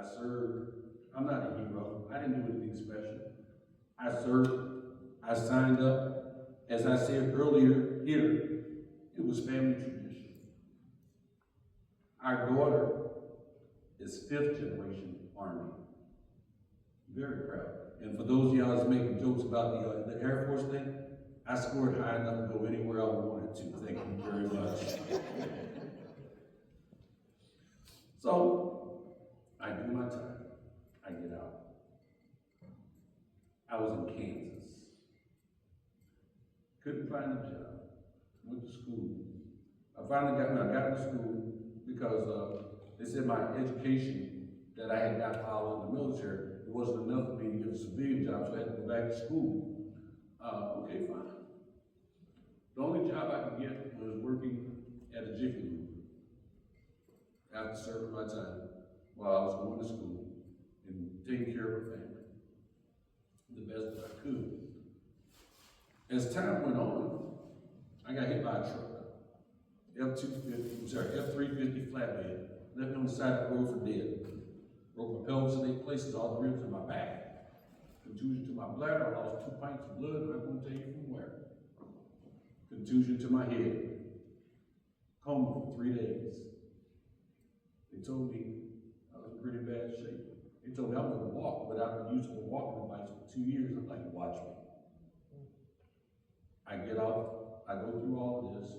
I served. I'm not a hero. I didn't do anything special. I served. I signed up. As I said earlier here, it was family tradition. Our daughter is 5th generation Army. Very proud. And for those of y'all that's making jokes about the Air Force thing, I scored high enough to go anywhere I wanted to. Thank you very much. So, I do my time. I get out. I was in Kansas. Couldn't find a job. Went to school. I finally got into school because they said my education that I had got while in the military, it wasn't enough for me to get a civilian job, so I had to go back to school. Okay, fine. The only job I could get was working at a Jiffy Lube after serving my time while I was going to school and taking care of my family the best that I could. As time went on, I got hit by a truck. F-350 flatbed. Left me on the side of the road for dead. Broke my pelvis in 8 places, all the ribs in my back. Contusion to my bladder. I lost 2 pints of blood. I'm not going to tell you from where. Contusion to my head. Coma for 3 days. They told me I was in pretty bad shape. They told me I wouldn't walk without the use of a walking device for 2 years. I'm like, watch me. I get off. I go through all of this.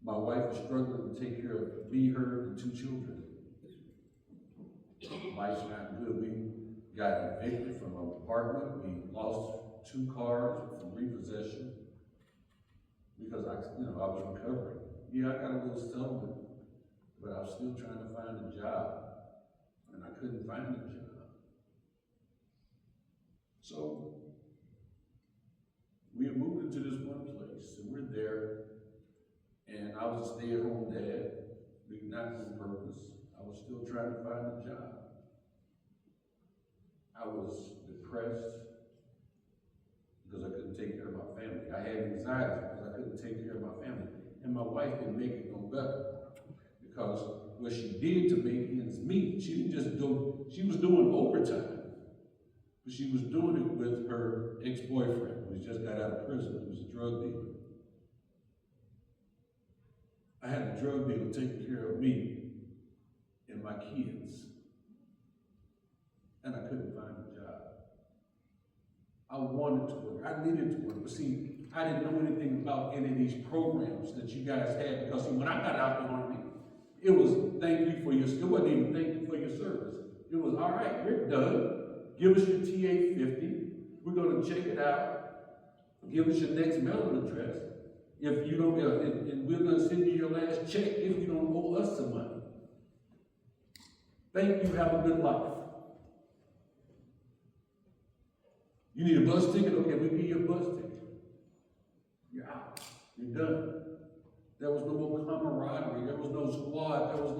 My wife is struggling to take care of me, her, and 2 children. Life's not good. We got evicted from our apartment. We lost 2 cars from repossession because I was recovering. Yeah, I got a little settlement, but I was still trying to find a job, and I couldn't find a job. So we had moved into this one place, and we're there. And I was a stay-at-home dad, not on purpose. I was still trying to find a job. I was depressed because I couldn't take care of my family. I had anxiety because I couldn't take care of my family. And my wife didn't make it no better because what she did to make ends meet, she didn't just do, she was doing overtime, but she was doing it with her ex-boyfriend who just got out of prison, who was a drug dealer. I had a drug dealer taking care of me and my kids, and I couldn't find a job. I wanted to work. I needed to work. But see, I didn't know anything about any of these programs that you guys had because see, when I got out the Army, it was thank you for your, it wasn't even thank you for your service. It was, all right, you're done. Give us your TA-50. We're going to check it out. Give us your next mailing address. If you don't, and we're going to send you your last check if you don't owe us some money. Thank you, have a good life. You need a bus ticket? Okay, we'll give you a bus ticket. You're out. You're done. There was no more camaraderie. There was no squad. There was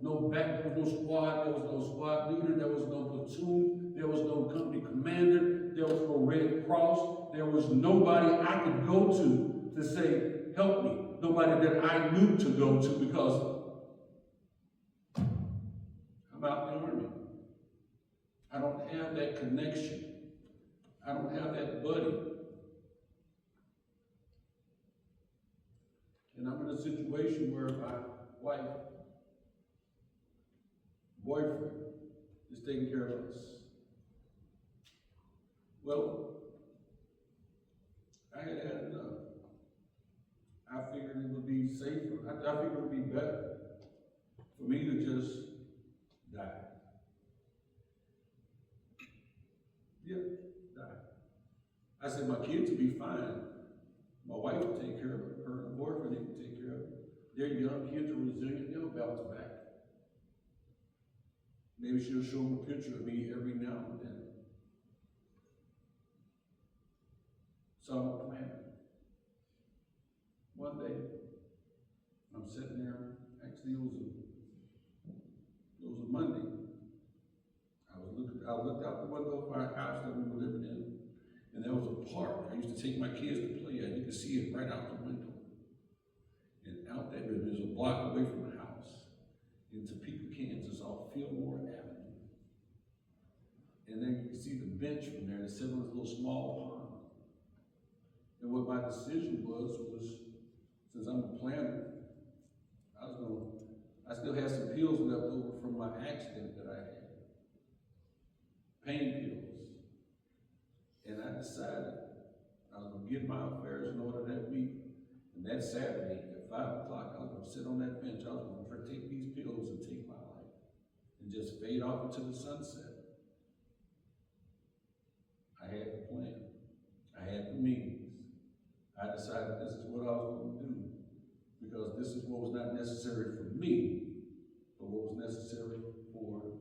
no back. There was no squad. There was no squad leader. There was no platoon. There was no company commander. There was no Red Cross. There was nobody I could go to say, help me. Nobody that I knew to go to because I'm out in the Army. I don't have that connection. I don't have that buddy. And I'm in a situation where my wife, boyfriend, is taking care of us. Well, I had enough. I figured it would be safer. I figured it would be better for me to just die. Yeah, die. I said my kids would be fine. My wife would take care of it. Her boyfriend would take care of it. Their young kids are resilient. They'll bounce back. Maybe she'll show them a picture of me every now and then. So I'm a planner. One day, I'm sitting there, actually it was a Monday. I looked out the window of our house that we were living in, and there was a park I used to take my kids to play at. You could see it right out the window. And out there, there's a block away from the house in Topeka, Kansas, off Fillmore Avenue. you can see the bench from there, and it's sitting on this little small pond. And what my decision was, since I'm a planner, I still had some pills left over from my accident that I had. Pain pills. And I decided I was gonna get my affairs in order that week. And that Saturday at 5 o'clock, I was gonna sit on that bench. I was gonna take these pills and take my life and just fade off into the sunset. I had the plan. I had the meetings. I decided this is what I was going to do, because this is what was not necessary for me, but what was necessary for